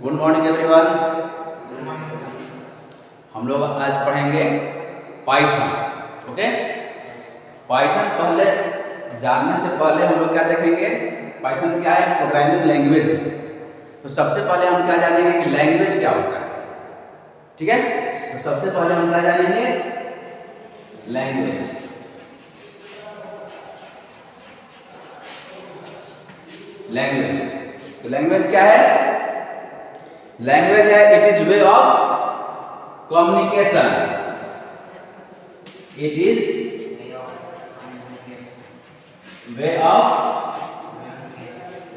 Good morning everyone. हम लोग आज पढ़ेंगे पाइथन। ओके, पाइथन पहले जानने से पहले हम लोग क्या देखेंगे, पाइथन क्या है, प्रोग्रामिंग लैंग्वेज है। तो सबसे पहले हम क्या जानेंगे कि लैंग्वेज क्या होता है। ठीक है, तो सबसे पहले हम क्या जानेंगे, लैंग्वेज। लैंग्वेज तो लैंग्वेज क्या है, लैंग्वेज है it is way of communication. It is way of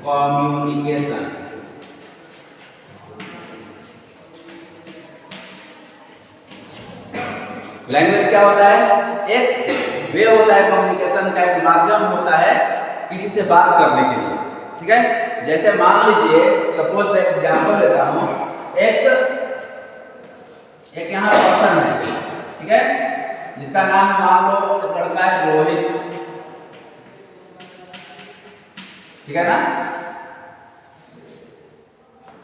communication. Language क्या होता है, एक वे होता है कम्युनिकेशन का, एक माध्यम होता है किसी से बात करने के लिए। ठीक है, जैसे मान लीजिए, सपोज मैं एग्जांपल लेता हूं, एक यहाँ पर्सन है, ठीक है, जिसका नाम मान लो एक लड़का है रोहित, ठीक है ना,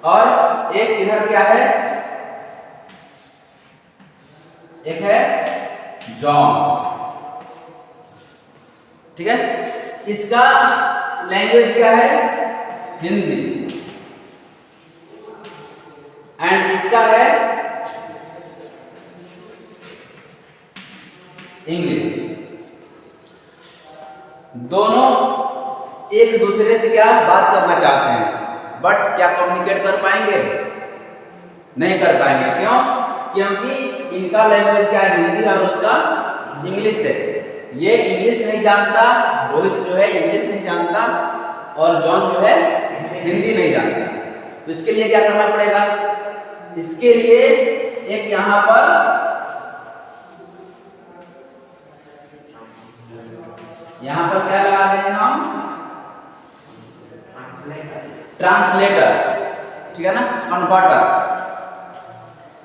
और एक इधर क्या है, एक है जॉन। ठीक है, इसका लैंग्वेज क्या है, हिंदी, एंड इसका है इंग्लिश। दोनों एक दूसरे से क्या बात करना चाहते हैं, बट क्या कम्युनिकेट कर पाएंगे, नहीं कर पाएंगे। क्यों? क्योंकि इनका लैंग्वेज क्या है, हिंदी, और उसका इंग्लिश है। ये इंग्लिश नहीं जानता, रोहित जो है इंग्लिश नहीं जानता, और जॉन जो है हिंदी नहीं जानता। तो इसके लिए क्या करना पड़ेगा, इसके लिए एक यहां पर क्या लगा देंगे हम, ट्रांसलेटर। ठीक है ना, कन्वर्टर।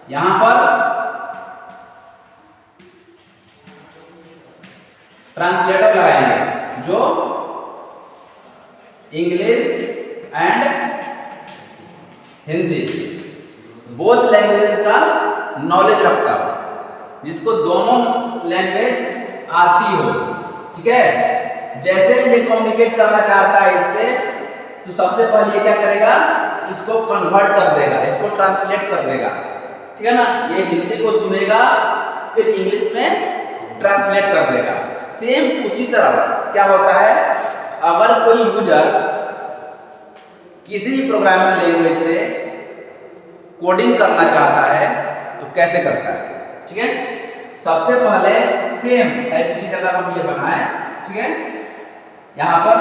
यहां पर ट्रांसलेटर लगाएंगे जो English and Hindi both language का नॉलेज रखता हो, जिसको दोनों लैंग्वेज आती हो। ठीक है, जैसे ये कम्युनिकेट करना चाहता है इससे, तो सबसे पहले क्या करेगा, इसको कन्वर्ट कर देगा, इसको ट्रांसलेट कर देगा। ठीक है ना, ये हिंदी को सुनेगा, फिर इंग्लिश में ट्रांसलेट कर देगा। सेम उसी तरह क्या होता है, अगर कोई यूजर किसी भी प्रोग्रामिंग लैंग्वेज से कोडिंग करना चाहता है तो कैसे करता है। ठीक है, सबसे पहले सेम एज इट इज अगर हम ये बनाएं, ठीक है, यहां पर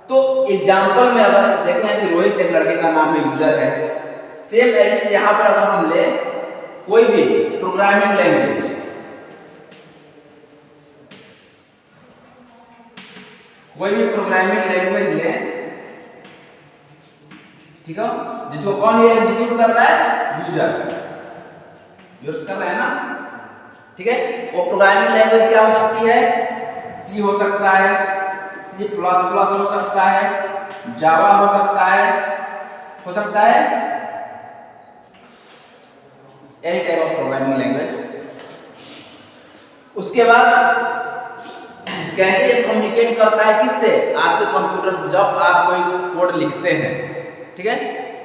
तो एग्जांपल में अगर देखें कि रोहित एक लड़के का नाम में यूजर है, सेम एज इट इज यहां पर अगर हम ले कोई भी प्रोग्रामिंग लैंग्वेज, कोई भी प्रोग्रामिंग लैंग्वेज ले, ठीक है, जिसको कौन ये एग्जीक्यूट कर रहा है, यूजर यूज कर रहा है ना। ठीक है, वो प्रोग्रामिंग लैंग्वेज क्या हो सकती है, सी हो सकता है, सी प्लस प्लस हो सकता है, जावा हो सकता है, any type of programming language. उसके बाद कैसे ये कम्युनिकेट करता है, किससे, आपके कंप्यूटर से। जब आप कोई कोड लिखते हैं, ठीक है,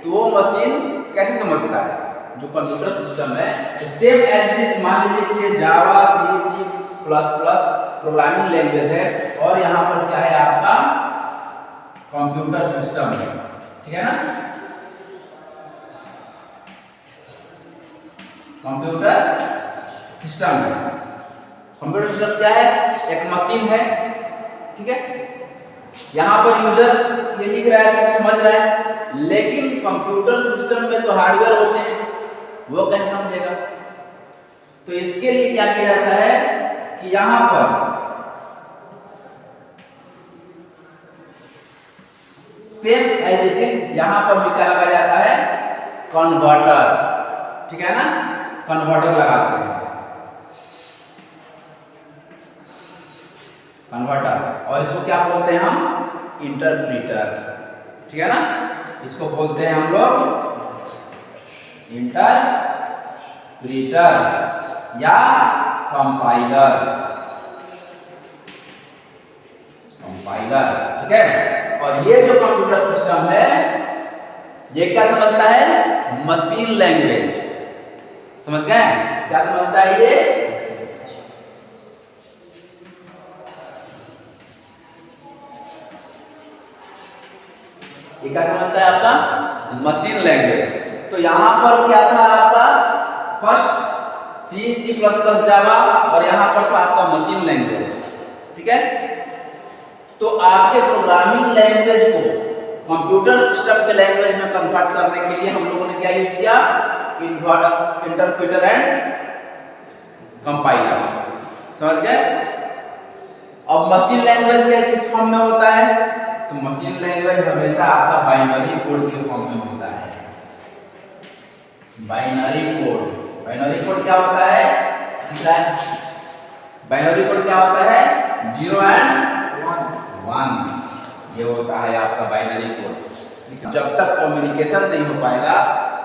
तो वो मशीन कैसे समझता है, जो कंप्यूटर सिस्टम है, तो सेम एज इट इज मान लीजिए कि ये Java, C plus plus programming language है, और यहाँ पर क्या है, आपका कंप्यूटर सिस्टम है। ठीक है ना, कंप्यूटर सिस्टम है। कंप्यूटर सिस्टम क्या है, एक मशीन है। ठीक है, यहां पर यूजर ये लिख रहा है, समझ रहा है, लेकिन कंप्यूटर सिस्टम में तो हार्डवेयर होते हैं, वो कैसे समझेगा। तो इसके लिए क्या किया जाता है कि यहां पर सेम एज इट इज यहां पर भी क्या लगाया जाता है, कन्वर्टर। ठीक है ना, कन्वर्टर लगाते हैं, कन्वर्टर, और इसको क्या बोलते हैं हम, इंटरप्रीटर। ठीक है ना, इसको बोलते हैं हम लोग इंटरप्रीटर या कंपाइलर। ठीक है। और ये जो कंप्यूटर सिस्टम है ये क्या समझता है? Machine language. समझ गए? क्या समझता है ये? क्या समझता है आपका? Machine language. तो यहां पर क्या था आपका? फर्स्ट C++, जावा, और यहां पर था आपका मशीन लैंग्वेज। ठीक है। तो आपके प्रोग्रामिंग लैंग्वेज को कंप्यूटर सिस्टम के लैंग्वेज में कन्वर्ट करने के लिए हम लोगों ने क्या यूज किया? Interpreter and compiler. समझ गए? अब मशीन लैंग्वेज के किस फॉर्म में होता है? तो मशीन लैंग्वेज हमेशा आपका बाइनरी कोड के फॉर्म में होता है। बाइनरी कोड क्या होता है? बाइनरी कोड क्या होता है? 0 एंड 1। ये होता है आपका बाइनरी कोड। जब तक कम्युनिकेशन नहीं हो पाएगा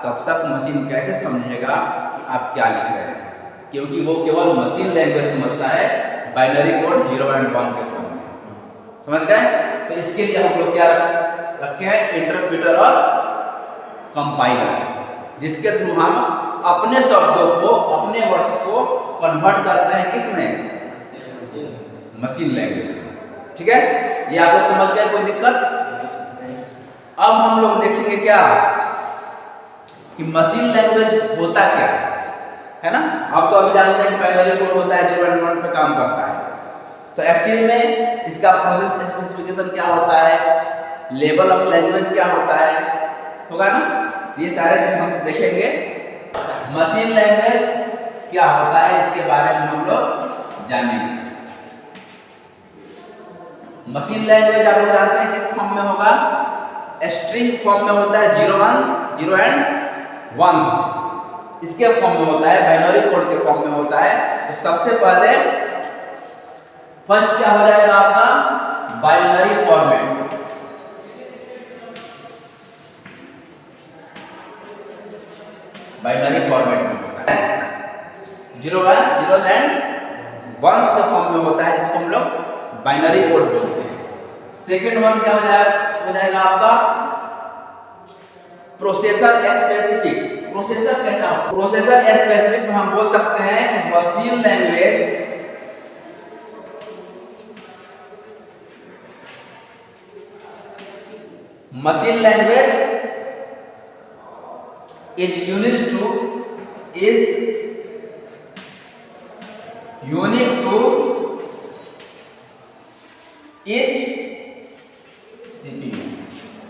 तब तक मशीन कैसे समझेगा कि आप क्या लिख रहे हैं? क्योंकि वो केवल मशीन लैंग्वेज समझता है, बाइनरी कोड 0 एंड 1 के फॉर्म में। समझ गए? तो इसके लिए हम लोग क्या रखे हैं? इंटरप्रेटर और कंपाइलर, जिसके थ्रू हम अपने शब्दों को, अपने वर्ड्स को कन्वर्ट करते हैं किसमें? मशीन लैंग्वेज में। ठीक है। ये आप लोग समझ गए? कोई दिक्कत? अब हम लोग देखेंगे क्या कि मशीन लैंग्वेज होता क्या है ना? आप तो अभी जानते हैं कि बाइनरी कोड होता है, 0 एंड 1 पे काम करता है। तो एक्चुअली में इसका प्रोसेस स्पेसिफिकेशन क्या होता है, लेवल ऑफ लैंग्वेज क्या होता है, होगा ना? ये सारे चीज हम देखेंगे। मशीन लैंग्वेज क्या होता है इसके बारे में हम लोग जानेंगे। मशीन लैंग्वेज आप लोग जानते हैं किस फॉर्म में होगा? स्ट्रिंग फॉर्म में होता है, 0 एंड 1। इसके फॉर्म में होता है, बाइनरी कोड के फॉर्म में होता है। तो सबसे पहले फर्स्ट क्या हो जाएगा आपका? Binary format. बाइनरी फॉर्मेट में होता है, 0 एंड 1 के फॉर्म में होता है, जिसको हम लोग बाइनरी कोड बोलते हैं। सेकेंड वन क्या हो जाएगा आपका? Processor specific. प्रोसेसर कैसा? प्रोसेसर स्पेसिफिक तो हम बोल सकते हैं कि machine language is unique to each CPU.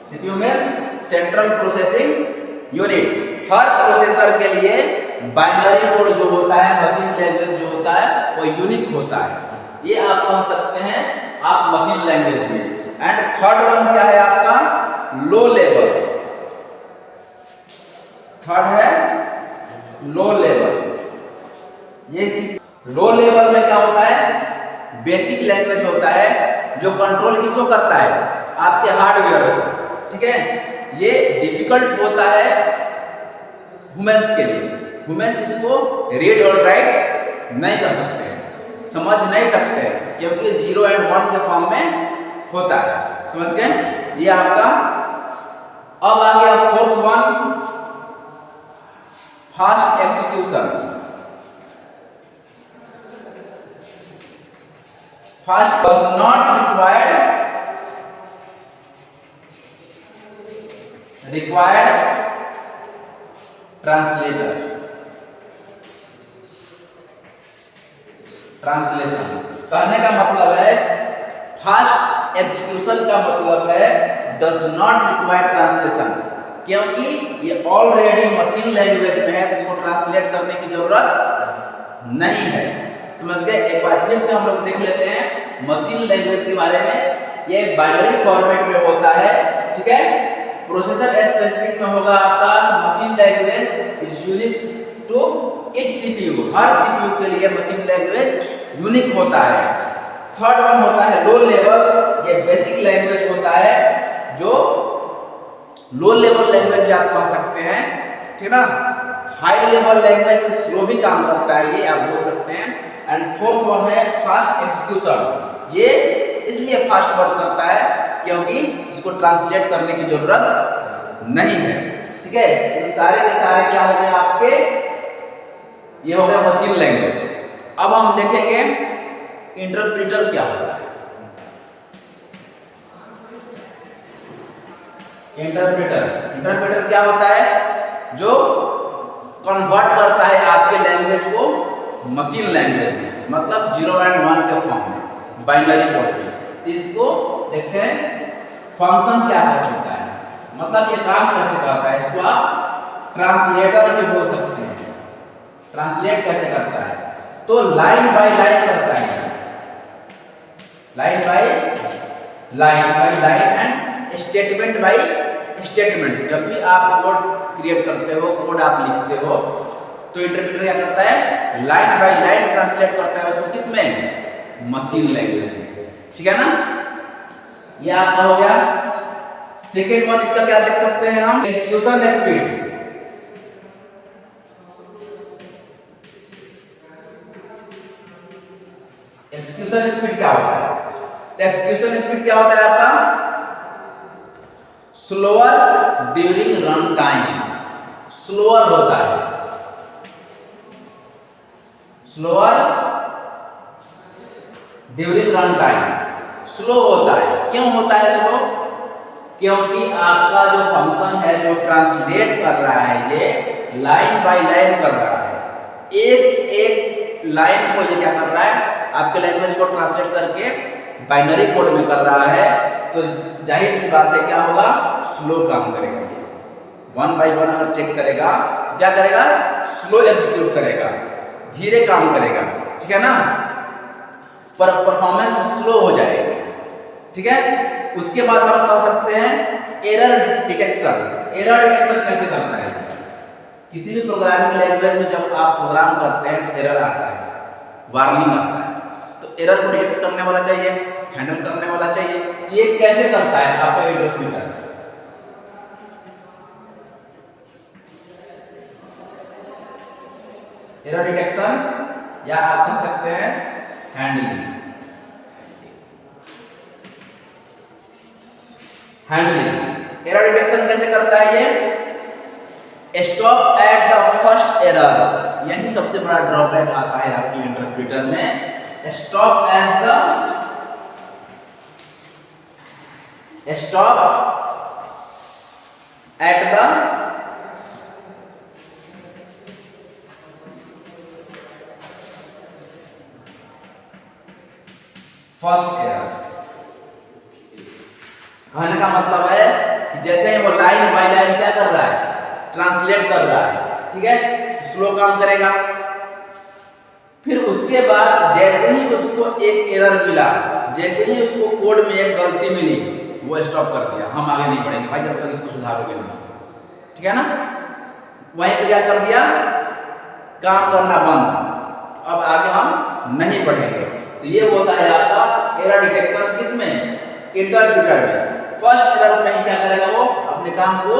CPU means central processing unit. Her processor के लिए बाइनरी कोड जो होता है, मशीन लैंग्वेज जो होता है, वो यूनिक होता है। ये आप कह सकते हैं आप मशीन लैंग्वेज में। एंड थर्ड वन क्या है आपका? Low level. थर्ड है लो लेवल। ये लो लेवल में क्या होता है? बेसिक लैंग्वेज होता है जो कंट्रोल किसको करता है? आपके हार्डवेयर को। ठीक है। ये डिफिकल्ट होता है ह्यूमंस के लिए। ह्यूमंस इसको रीड और राइट नहीं कर सकते हैं, समझ नहीं सकते हैं, क्योंकि 0 एंड 1 के फॉर्म में होता है। समझ गए? ये आपका। अब आ गया fourth one, fast execution. Fast does not required translation. कहने का मतलब है फास्ट एग्जीक्यूशन का मतलब है डज नॉट रिक्वायर ट्रांसलेशन, क्योंकि ये ऑलरेडी मशीन लैंग्वेज में है, इसको ट्रांसलेट करने की जरूरत नहीं है। समझ गए? एक बार फिर से हम लोग देख लेते हैं मशीन लैंग्वेज के बारे में। ये बाइनरी फॉर्मेट में होता है। ठीक है। प्रोसेसर स्पेसिफिक में होगा आपका machine language is unique to each CPU. हर सीपीयू के लिए मशीन लैंग्वेज यूनिक होता है। थर्ड वन होता है लो लेवल। ये बेसिक लैंग्वेज होता है जो लो लेवल लैंग्वेज आप कह सकते हैं, ठीक ना। हाई लेवल लैंग्वेज से स्लो भी काम करता है, ये आप बोल सकते हैं। एंड फोर्थ वन है फास्ट एग्जीक्यूशन। ये इसलिए फास्ट वर्क करता है क्योंकि इसको ट्रांसलेट करने की जरूरत नहीं है, ठीक है। तो सारे के सारे क्या हो गए आपके, ये हो गया मशीन लैंग्वेज। अब हम देखेंगे इंटरप्रेटर क्या होता है। इंटरप्रेटर क्या होता है, जो कन्वर्ट करता है आपके लैंग्वेज को मशीन लैंग्वेज में, मतलब 0 और 1 के फॉर्म में, बाइनरी कोड में। इसको देखते हैं फंक्शन क्या करता है, मतलब ये काम कैसे करता है। इसको आप ट्रांसलेटर भी बोल सकते हैं। ट्रांसलेट कैसे करता है, तो लाइन बाय लाइन करता है, line by line and statement by statement. जब भी आप कोड क्रिएट करते हो, कोड आप लिखते हो, तो इंटरप्रेटर क्या करता है, लाइन बाय लाइन ट्रांसलेट करता है उसको, किसमें, मशीन लैंग्वेज में, ठीक है ना। ये आपका हो गया। सेकेंड वन इसका क्या देख सकते हैं हम, एग्जीक्यूशन स्पीड। एग्जीक्यूशन स्पीड क्या होता है, तो एग्जीक्यूशन स्पीड क्या होता है आपका, slower during run time. Slower होता है, slower during run time, slow होता है। क्यों होता है स्लो, क्योंकि आपका जो फंक्शन है जो ट्रांसलेट कर रहा है, ये लाइन बाय लाइन कर रहा है। एक एक लाइन को ये क्या कर रहा है, आपके लैंग्वेज को ट्रांसलेट करके बाइनरी कोड में कर रहा है। तो जाहिर सी बात है क्या होगा, स्लो काम करेगा। ये 1 बाय 1 अगर चेक करेगा तो क्या करेगा, स्लो एग्जीक्यूट करेगा, धीरे काम करेगा, ठीक है ना, पर परफॉर्मेंस स्लो हो जाएगी, ठीक है। उसके बाद हम कह सकते हैं एरर डिटेक्शन। एरर डिटेक्शन कैसे करता है, किसी भी प्रोग्रामिंग लैंग्वेज में जब आप प्रोग्राम करते हैं तो एरर आता है, वार्निंग आता है, तो एरर को डिटेक्ट करने वाला चाहिए, हैंडल करने वाला चाहिए। ये कैसे करता है आपका इंटरप्रेटर, एरर डिटेक्शन, या आप कह सकते हैं हैंडलिंग। हैंडलिंग एरर डिटेक्शन कैसे करता है ये, stop at the first error. यही सबसे बड़ा ड्रॉबैक आता है आपके इंटरप्रेटर में, stop at the first error. कहने का मतलब है कि जैसे वो लाइन बाय लाइन क्या कर रहा है, ट्रांसलेट कर रहा है, ठीक है, स्लो काम करेगा। फिर उसके बाद जैसे ही उसको एक एरर मिला, जैसे ही उसको कोड में एक गलती मिली, वो स्टॉप कर दिया, हम आगे नहीं बढ़ेंगे भाई जब तक इसको सुधारोगे नहीं, ठीक है ना। वहीं पे क्या कर दिया, काम करना बंद, अब आगे हम नहीं बढ़ेंगे। तो ये होता है आपका एरर डिटेक्शन, किसमें, इंटरप्रेटर में। फर्स्ट एरर में ही क्या करेगा, वो अपने काम को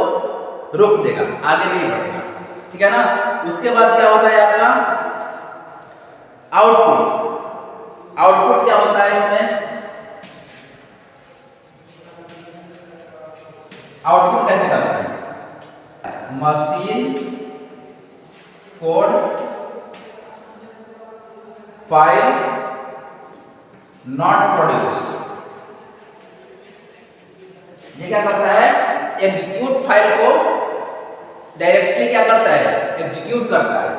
रोक देगा, आगे नहीं बढ़ेगा, ठीक है ना। उसके बाद क्या होता है आपका आउटपुट। आउटपुट क्या होता है इसमें, आउटपुट कैसे करता है, machine code file not produce. ये क्या करता है, एग्जीक्यूट फाइल को डायरेक्टली क्या करता है, एग्जीक्यूट करता है,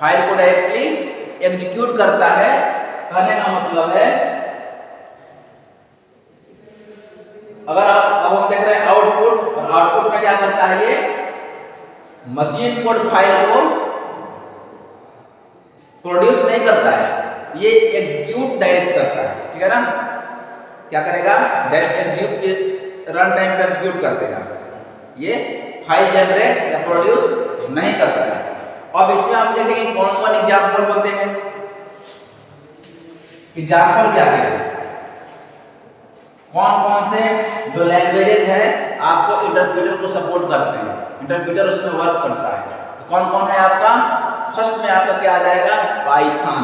फाइल को डायरेक्टली एग्जीक्यूट करता है। कहने का मतलब है, अगर अब हम देख रहे हैं आउटपुट, और आउटपुट में क्या करता है, ये मशीन कोड फाइल को प्रोड्यूस नहीं करता है, ये एग्जीक्यूट डायरेक्ट करता है, ठीक है ना। क्या करेगा, डायरेक्ट एग्जीक्यूट, रन टाइम पे एग्जीक्यूट कर देगा, ये फाइल जनरेट या प्रोड्यूस नहीं करता है। अब इसमें हम देखेंगे कौन कौन एग्जाम्पल होते हैं। एग्जाम्पल क्या है, कौन कौन से जो लैंग्वेजेस है आपको इंटरप्रेटर को सपोर्ट करते हैं, इंटरप्रेटर उसमें वर्क करता है। तो कौन कौन है आपका? फर्स्ट में आपका क्या आ जाएगा? पाइथन।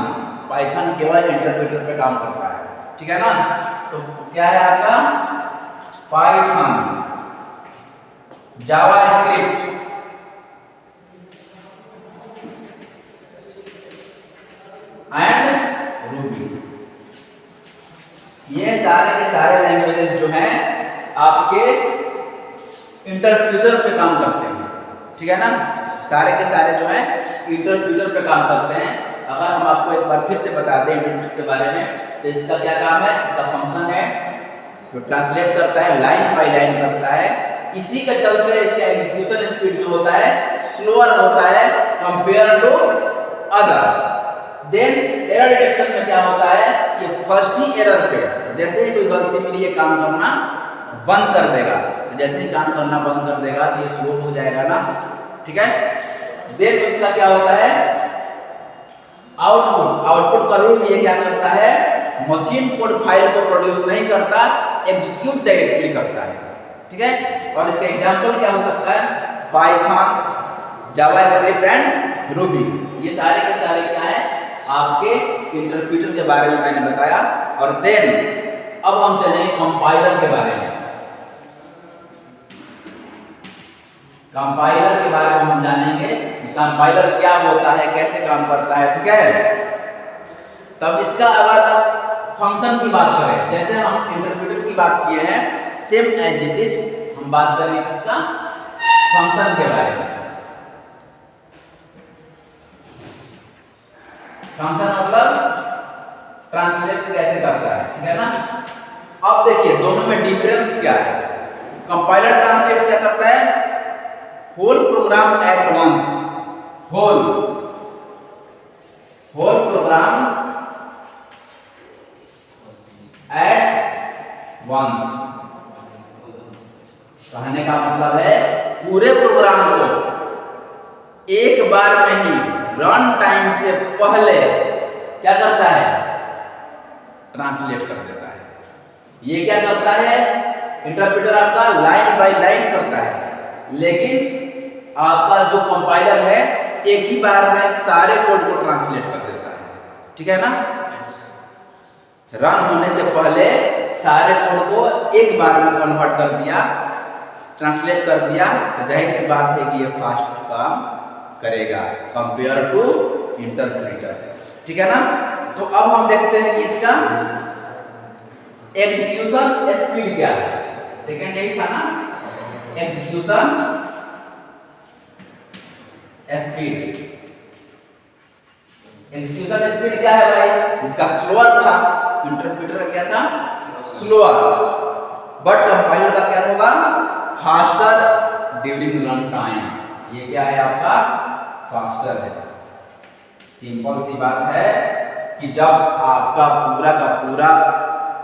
पाइथन केवल इंटरप्रेटर पे काम करता है, ठीक है ना। तो क्या है आपका? Python, JavaScript, and Ruby. ये सारे के सारे लैंग्वेजेस जो हैं आपके इंटरप्रेटर पे काम करते हैं, ठीक है ना। सारे के सारे जो हैं इंटरप्रेटर पे काम करते हैं। अगर हम आपको एक बार फिर से बता दें इंटरप्रेटर के बारे में, तो इसका क्या काम है? इसका फंक्शन है जो ट्रांसलेट करता है, लाइन बाय लाइन करता है। इसी के चलते इसका एग्जीक्यूशन स्पीड जो होता है स्लोअर होता है compare to other. Then error detection में क्या होता है? ये फर्स्ट ही एरर पे जैसे ही कोई गलती मिली ये काम करना बंद कर देगा। तो जैसे ही काम करना बंद कर देगा तो ये स्लो हो जाएगा ना, ठीक है। देन उसका क्या होता है? आउटपुट। आउटपुट कभी भी ये क्या करता है? मशीन कोड फाइल को प्रोड्यूस नहीं करता, एग्जीक्यूट डायरेक्टली करता है, ठीक है। और इसका एग्जांपल क्या हो सकता है? Python, JavaScript and Ruby. ये सारे के सारे क्या है? आपके इंटरप्रेटर के बारे में मैंने बताया। और देन अब हम चलेंगे कंपाइलर के बारे में। कंपाइलर के बारे में हम जानेंगे कि कंपाइलर क्या होता है, कैसे काम करता है, ठीक है। तब इसका अगर फंक्शन की बात करें, जैसे हम इंटरप्रेटर की बात किए हैं, सेम एज इट इज हम बात करेंगे इसका फंक्शन के बारे में। फंक्शन मतलब ट्रांसलेट कैसे करता है, ठीक है ना। अब देखिए दोनों में डिफरेंस क्या है। कंपाइलर ट्रांसलेट क्या करता है? Whole program at once, whole program at once. कहने का मतलब है पूरे प्रोग्राम को एक बार में ही रन टाइम से पहले क्या करता है? ट्रांसलेट कर देता है। ये क्या करता है? इंटरप्रेटर आपका लाइन बाय लाइन करता है, लेकिन आपका जो कंपाइलर है एक ही बार में सारे कोड को ट्रांसलेट कर देता है, ठीक है ना। रन होने से पहले सारे कोड को एक बार में कन्वर्ट कर दिया, ट्रांसलेट कर दिया। तो जाहिर सी बात है कि ये फास्ट काम करेगा कंपेयर टू इंटरप्रेटर, ठीक है ना। तो अब हम देखते हैं कि इसका एग्जीक्यूशन स्पीड क्या है। सेकंड यही था ना, एग्जीक्यूशन स्पीड। एग्जीक्यूशन स्पीड क्या है भाई? इसका स्लोअर था, इंटरप्रेटर का क्या था? स्लोअर। बट कंपाइलर का क्या होगा? Faster during run time. ये क्या है आपका? फास्टर है। सिंपल सी बात है कि जब आपका पूरा का पूरा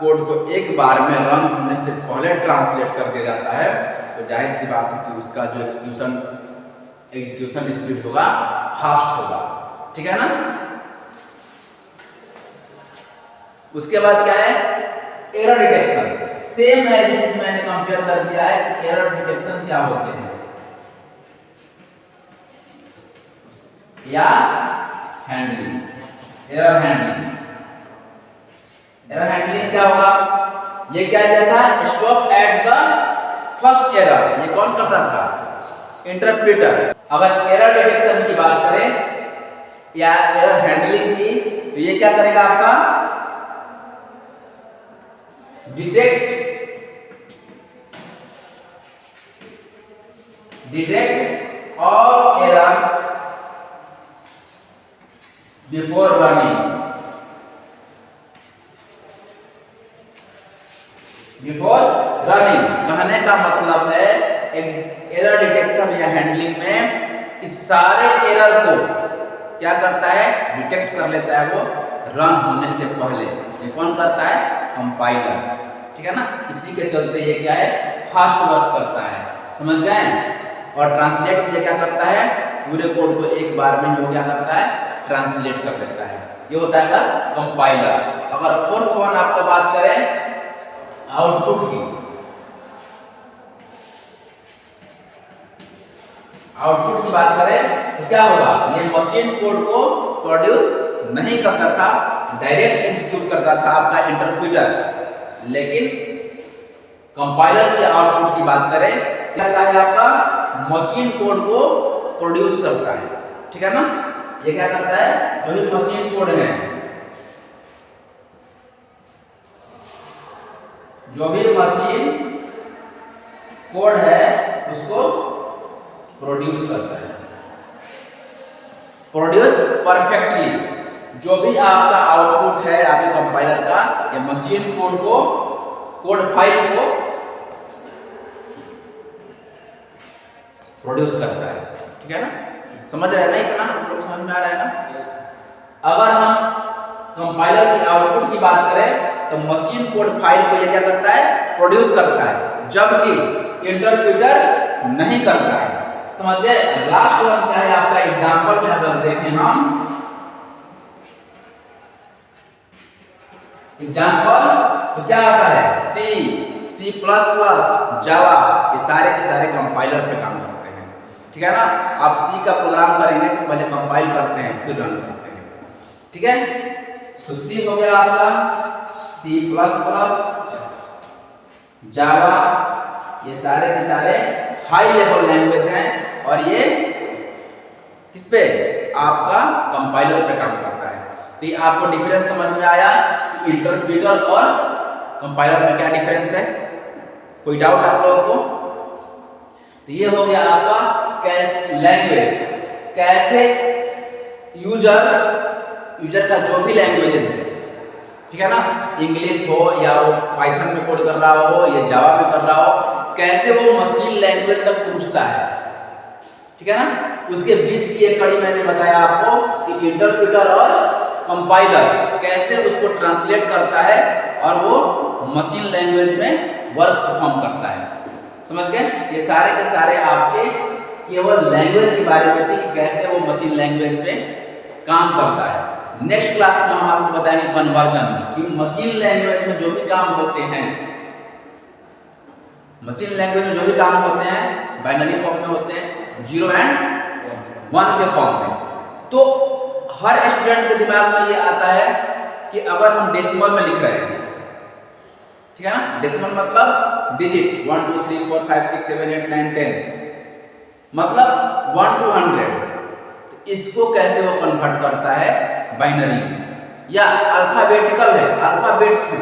कोड को एक बार में रन होने से पहले ट्रांसलेट कर दिया जाता है, तो जाहिर सी बात है कि उसका जो एग्जीक्यूशन स्पीड होगा फास्ट होगा, ठीक है ना। उसके बाद क्या है? Error detection. Same as it is मैंने कंपेयर कर दिया है कि एरर डिटेक्शन क्या होते हैं या handling. Error handling, error handling क्या होगा? ये क्या दिया था? Stop at the first error. ये कौन करता था? इंटरप्रेटर। अगर एरर डिटेक्शन की बात करें या एरर हैंडलिंग की, तो ये क्या करेगा आपका? Detect all errors before running. Before running कहने का मतलब है एरर डिटेक्शन या हैंडलिंग में कि सारे एरर को क्या करता है? डिटेक्ट कर लेता है वो रन होने से पहले। ये कौन करता है? कंपाइलर, ठीक है ना। इसी के चलते ये क्या है? फास्ट वर्क करता है, समझ गए। और ट्रांसलेट में क्या करता है? पूरे कोड को एक बार में ही वो क्या करता है? ट्रांसलेट कर देता है। ये होता है कंपाइलर। अगर फोर्थ वन आपको बात करें आउटपुट की, आउटपुट की बात करें तो क्या होगा, ये मशीन कोड को प्रोड्यूस नहीं करता था, डायरेक्ट एग्जीक्यूट करता था आपका इंटरप्रेटर। लेकिन कंपाइलर के आउटपुट की बात करें क्या करता है, आपका मशीन कोड को प्रोड्यूस करता है, ठीक है ना। ये क्या करता है, जो भी मशीन कोड है, जो भी मशीन कोड है उसको प्रोड्यूस करता है, प्रोड्यूस परफेक्टली। जो भी आपका आउटपुट है आपके कंपाइलर का, ये मशीन कोड को, कोड फाइल को प्रोड्यूस करता है, ठीक है ना। समझ रहे हैं ना, इतना आप लोग समझ में आ रहा है ना। अगर हम कंपाइलर के आउटपुट की बात करें तो मशीन कोड फाइल को ये क्या करता है, प्रोड्यूस करता है, जबकि इंटरप्रेटर नहीं करता है। समझ गए। लास्ट वन क्या है आपका एग्जांपल में अगर देखें हम एग्जांपल तो क्या आता है, सी प्लस प्लस, जावा, ये सारे के सारे कंपाइलर पे काम करते हैं, ठीक है ना। आप सी का प्रोग्राम करेंगे तो पहले कंपाइल करते हैं फिर रन करते हैं, ठीक है। तो सी हो गया आपका, सी प्लस प्लस, जावा, ये सारे के सारे हाई लेवल लैंग्वेज हैं और ये किस पे, आपका कंपाइलर पे काम करता है। तो ये आपको डिफरेंस समझ में आया, इंटरप्रेटर और कंपाइलर में क्या डिफरेंस है, कोई डाउट आप लोगों को। तो ये हो गया आपका कैसे लैंग्वेज, कैसे यूजर का जो भी लैंग्वेजेस है, ठीक है ना, इंग्लिश हो या वो पाइथन में कोड कर रहा हो या जावा में कर रहा हो, कैसे वो मशीन लैंग्वेज तक पूछता है, ठीक है ना। उसके बीच की एक कड़ी मैंने बताया आपको कि इंटरप्रेटर और कंपाइलर कैसे उसको ट्रांसलेट करता है और वो मशीन लैंग्वेज में वर्क परफॉर्म करता है। समझ गए। ये सारे के सारे आपके केवल लैंग्वेज के बारे में थे कि कैसे वो मशीन लैंग्वेज पे काम करता है। नेक्स्ट क्लास में हम आपको बताएंगे कन्वर्जन, कि मशीन लैंग्वेज में जो भी काम होते हैं, मशीन लैंग्वेज में जो भी काम होते हैं बाइनरी फॉर्म में होते हैं, 0 एंड 1 के फॉर्म में। तो हर स्टूडेंट के दिमाग में ये आता है कि अगर हम डेसिमल में लिख रहे हैं, ठीक है ना, डेसिमल मतलब डिजिट 1 2 3 4 5 6 7 8 9 10, मतलब 1 to 100, तो इसको कैसे वो कन्वर्ट करता है बाइनरी में, या अल्फाबेटिकल है, अल्फाबेट्स है,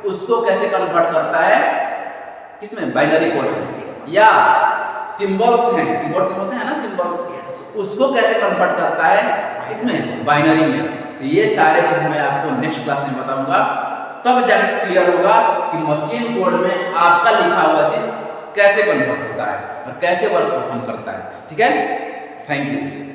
उसको कैसे कन्वर्ट करता है किसमें, बाइनरी कोड में, या सिंबल्स हैं, कीबोर्ड में होते हैं ना सिंबल्स, उसको कैसे कन्वर्ट करता है इसमें, बाइनरी में। तो ये सारे चीज मैं आपको नेक्स्ट क्लास में बताऊंगा, तब जाकर क्लियर होगा कि मशीन कोड में आपका लिखा हुआ चीज कैसे कन्वर्ट होता है और कैसे वर्क परफॉर्म करता है, ठीक है। Thank you.